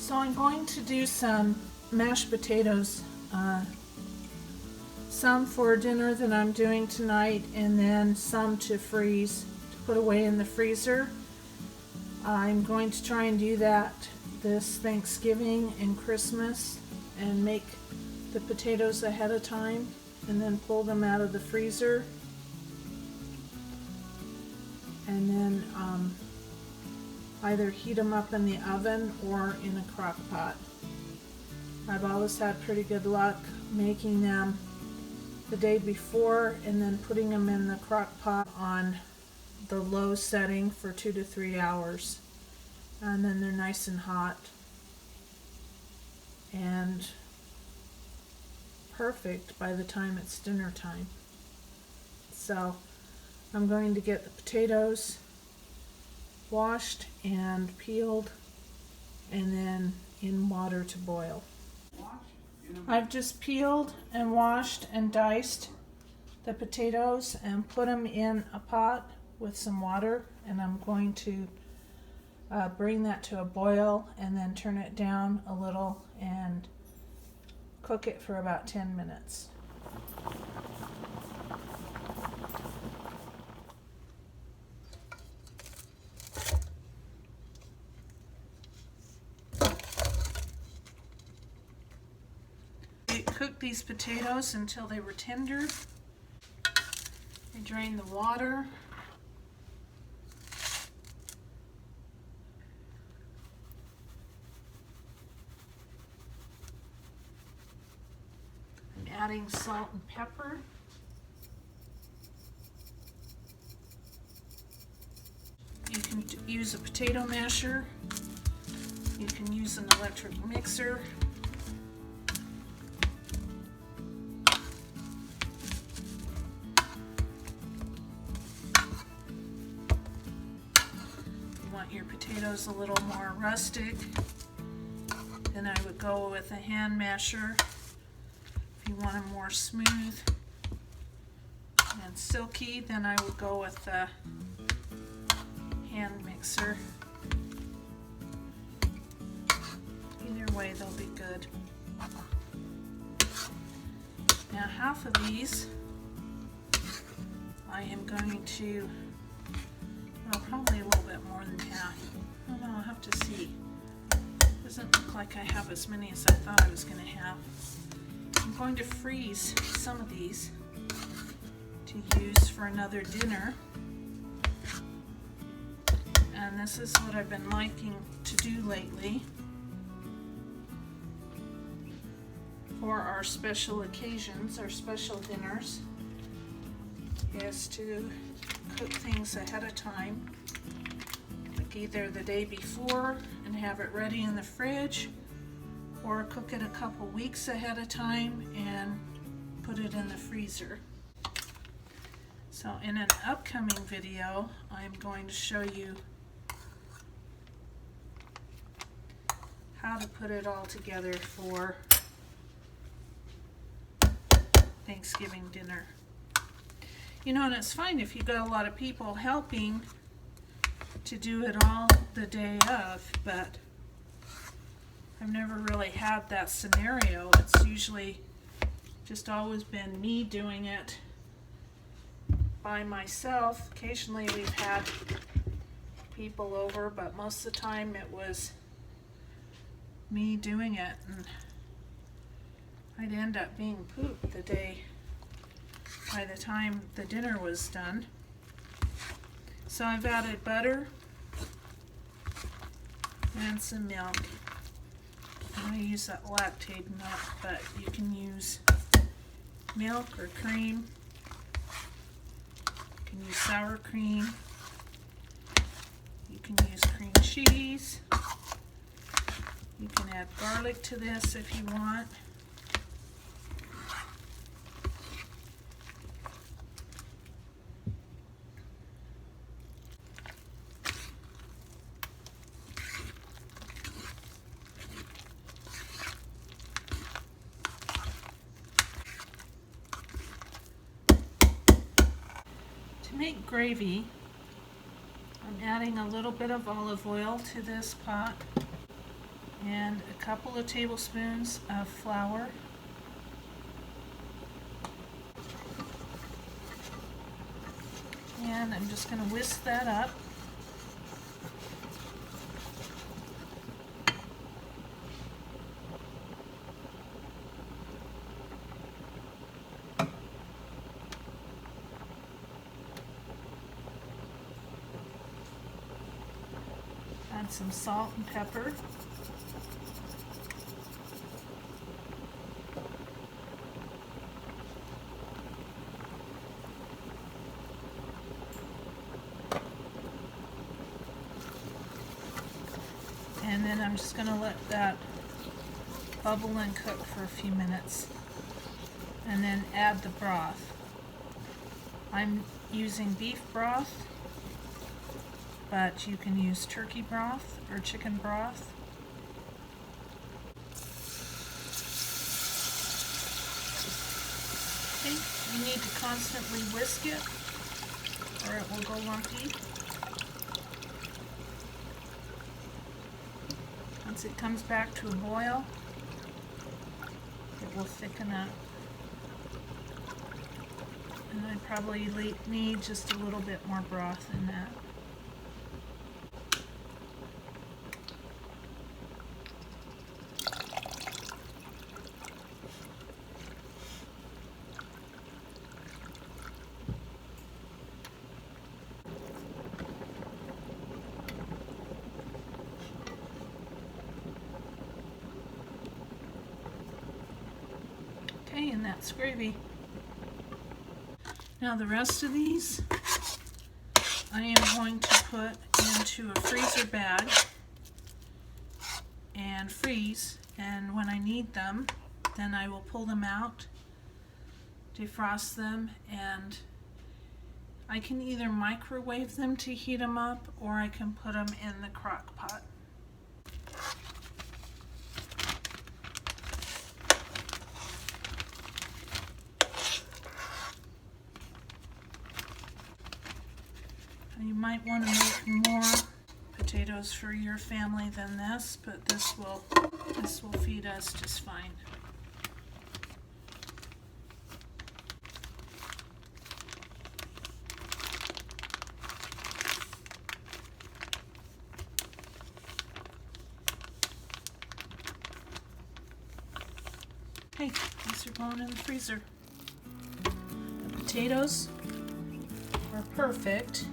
So I'm going to do some mashed potatoes, some for dinner that I'm doing tonight, and then some to freeze, to put away in the freezer. I'm going to try and do that this Thanksgiving and Christmas and make the potatoes ahead of time and then pull them out of the freezer, and then either heat them up in the oven or in a crock pot. I've always had pretty good luck making them the day before and then putting them in the crock pot on the low setting for 2 to 3 hours, and then they're nice and hot and perfect by the time it's dinner time. So I'm going to get the potatoes washed and peeled and then in water to boil. I've just peeled and washed and diced the potatoes and put them in a pot with some water, and I'm going to bring that to a boil and then turn it down a little and cook it for about 10 minutes. I cooked these potatoes until they were tender. I drained the water. I'm adding salt and pepper. You can use a potato masher. You can use an electric mixer. Your potatoes a little more rustic, then I would go with a hand masher. If you want them more smooth and silky, then I would go with the hand mixer. Either way, they'll be good. Now half of these I am going to, well, probably a little bit more than half. I don't know, I'll have to see. Doesn't look like I have as many as I thought I was going to have. I'm going to freeze some of these to use for another dinner. And this is what I've been liking to do lately for our special occasions, our special dinners, is to cook things ahead of time, like either the day before and have it ready in the fridge, or cook it a couple weeks ahead of time and put it in the freezer. So in an upcoming video, I'm going to show you how to put it all together for Thanksgiving dinner. You know, and it's fine if you've got a lot of people helping to do it all the day of, but I've never really had that scenario. It's usually just always been me doing it by myself. Occasionally we've had people over, but most of the time it was me doing it, and I'd end up being pooped the day by the time the dinner was done. So I've added butter and some milk. I'm going to use that lactate milk, but you can use milk or cream. You can use sour cream. You can use cream cheese. You can add garlic to this if you want. To make gravy, I'm adding a little bit of olive oil to this pot, and a couple of tablespoons of flour. And I'm just going to whisk that up. Add some salt and pepper. And then I'm just going to let that bubble and cook for a few minutes. And then add the broth. I'm using beef broth, but you can use turkey broth or chicken broth. Okay, you need to constantly whisk it or it will go lumpy. Once it comes back to a boil, it will thicken up. And I probably need just a little bit more broth in that. Okay, and that's gravy. Now the rest of these I am going to put into a freezer bag and freeze, and when I need them then I will pull them out, defrost them, and I can either microwave them to heat them up or I can put them in the crock pot. You might want to make more potatoes for your family than this, but this will feed us just fine. Okay, these are going in the freezer. The potatoes are perfect.